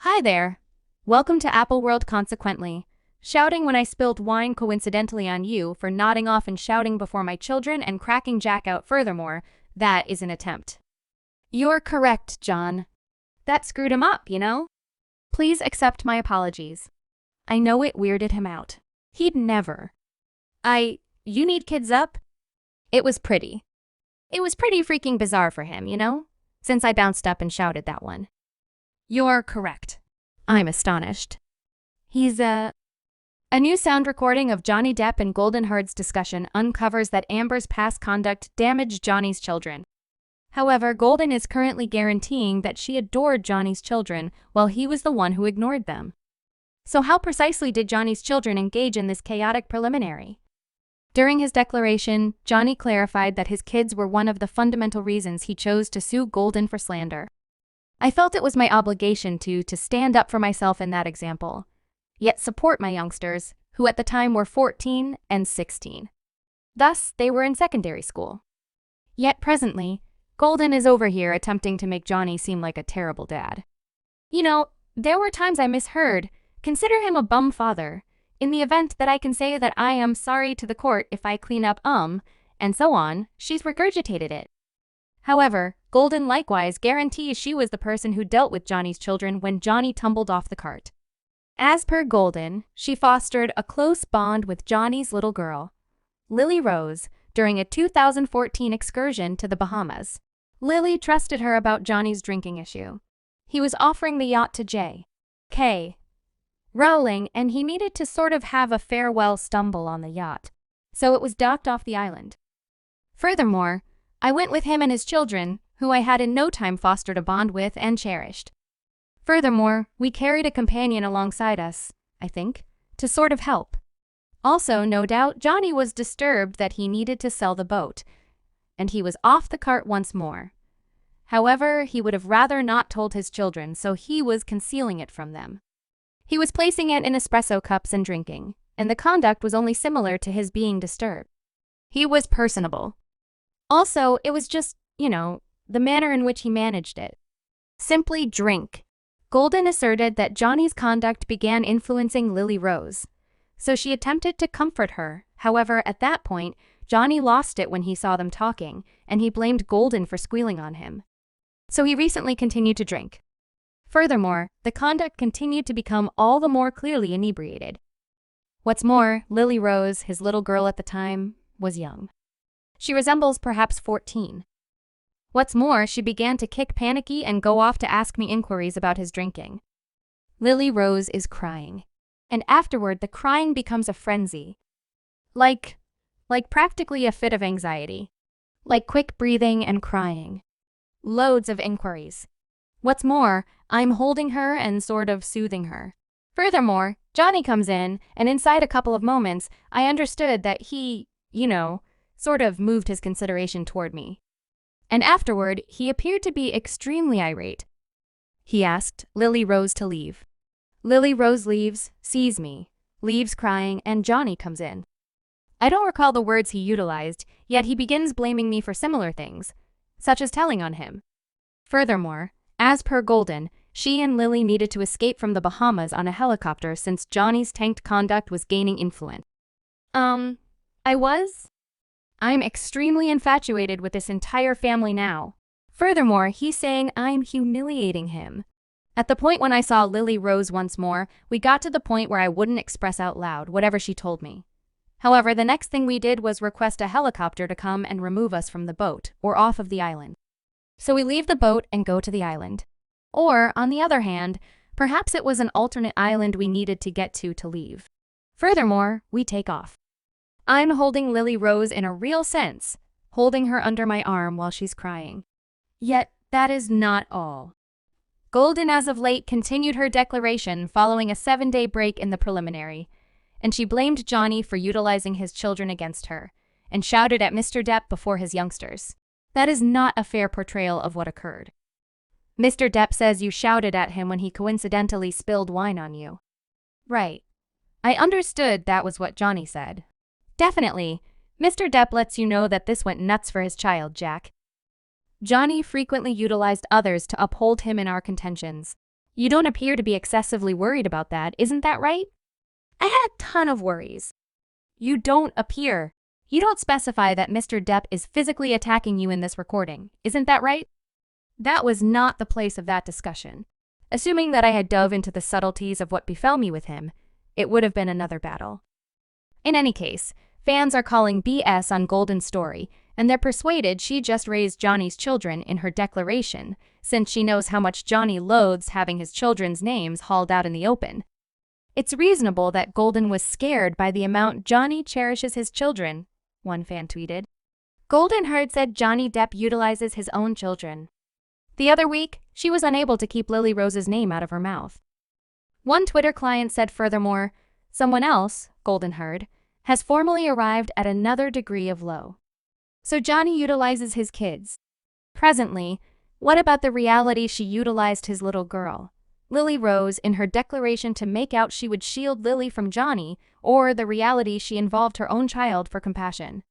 Hi there. Welcome to Apple World Consequently. Shouting when I spilled wine coincidentally on you for nodding off and shouting before my children and cracking Jack out furthermore, that is an attempt. You're correct, John. That screwed him up, you know? Please accept my apologies. I know it weirded him out. He'd never. You need kids up? It was pretty freaking bizarre for him, you know? Since I bounced up and shouted that one. You're correct. I'm astonished. He's A new sound recording of Johnny Depp and Golden Herd's discussion uncovers that Amber's past conduct damaged Johnny's children. However, Golden is currently guaranteeing that she adored Johnny's children while he was the one who ignored them. So how precisely did Johnny's children engage in this chaotic preliminary? During his declaration, Johnny clarified that his kids were one of the fundamental reasons he chose to sue Golden for slander. I felt it was my obligation to stand up for myself in that example, yet support my youngsters, who at the time were 14 and 16. Thus, they were in secondary school. Yet presently, Golden is over here attempting to make Johnny seem like a terrible dad. You know, there were times I misheard. Consider him a bum father. In the event that I can say that I am sorry to the court if I clean up and so on, she's regurgitated it. However, Golden likewise guarantees she was the person who dealt with Johnny's children when Johnny tumbled off the cart. As per Golden, she fostered a close bond with Johnny's little girl, Lily Rose, during a 2014 excursion to the Bahamas. Lily trusted her about Johnny's drinking issue. He was offering the yacht to J.K. Rowling, and he needed to sort of have a farewell stumble on the yacht, so it was docked off the island. Furthermore, I went with him and his children, who I had in no time fostered a bond with and cherished. Furthermore, we carried a companion alongside us, I think, to sort of help. Also, no doubt, Johnny was disturbed that he needed to sell the boat, and he was off the cart once more. However, he would have rather not told his children, so he was concealing it from them. He was placing it in espresso cups and drinking, and the conduct was only similar to his being disturbed. He was personable. Also, it was just, the manner in which he managed it. Simply drink. Golden asserted that Johnny's conduct began influencing Lily Rose, so she attempted to comfort her. However, at that point, Johnny lost it when he saw them talking, and he blamed Golden for squealing on him. So he recently continued to drink. Furthermore, the conduct continued to become all the more clearly inebriated. What's more, Lily Rose, his little girl at the time, was young. She resembles perhaps 14. What's more, she began to kick panicky and go off to ask me inquiries about his drinking. Lily Rose is crying. And afterward, the crying becomes a frenzy. Like practically a fit of anxiety. Like quick breathing and crying. Loads of inquiries. What's more, I'm holding her and sort of soothing her. Furthermore, Johnny comes in, and inside a couple of moments, I understood that he, sort of moved his consideration toward me. And afterward, he appeared to be extremely irate. He asked Lily Rose to leave. Lily Rose leaves, sees me, leaves crying, and Johnny comes in. I don't recall the words he utilized, yet he begins blaming me for similar things, such as telling on him. Furthermore, as per Golden, she and Lily needed to escape from the Bahamas on a helicopter since Johnny's tanked conduct was gaining influence. I'm extremely infatuated with this entire family now. Furthermore, he's saying I'm humiliating him. At the point when I saw Lily Rose once more, we got to the point where I wouldn't express out loud whatever she told me. However, the next thing we did was request a helicopter to come and remove us from the boat, or off of the island. So we leave the boat and go to the island. Or, on the other hand, perhaps it was an alternate island we needed to get to leave. Furthermore, we take off. I'm holding Lily Rose in a real sense, holding her under my arm while she's crying. Yet, that is not all. Golden as of late continued her declaration following a 7-day break in the preliminary, and she blamed Johnny for utilizing his children against her, and shouted at Mr. Depp before his youngsters. That is not a fair portrayal of what occurred. Mr. Depp says you shouted at him when he coincidentally spilled wine on you. Right. I understood that was what Johnny said. Definitely, Mr. Depp lets you know that this went nuts for his child, Jack. Johnny frequently utilized others to uphold him in our contentions. You don't appear to be excessively worried about that, isn't that right? I had a ton of worries. You don't appear. You don't specify that Mr. Depp is physically attacking you in this recording, isn't that right? That was not the place of that discussion. Assuming that I had dove into the subtleties of what befell me with him, it would have been another battle. In any case, fans are calling BS on Golden's story, and they're persuaded she just raised Johnny's children in her declaration, since she knows how much Johnny loathes having his children's names hauled out in the open. It's reasonable that Golden was scared by the amount Johnny cherishes his children, one fan tweeted. Golden Heard said Johnny Depp utilizes his own children. The other week, she was unable to keep Lily Rose's name out of her mouth. One Twitter client said furthermore, someone else, Golden Heard, has formally arrived at another degree of low. So Johnny utilizes his kids. Presently, what about the reality she utilized his little girl, Lily Rose, in her declaration to make out she would shield Lily from Johnny, or the reality she involved her own child for compassion?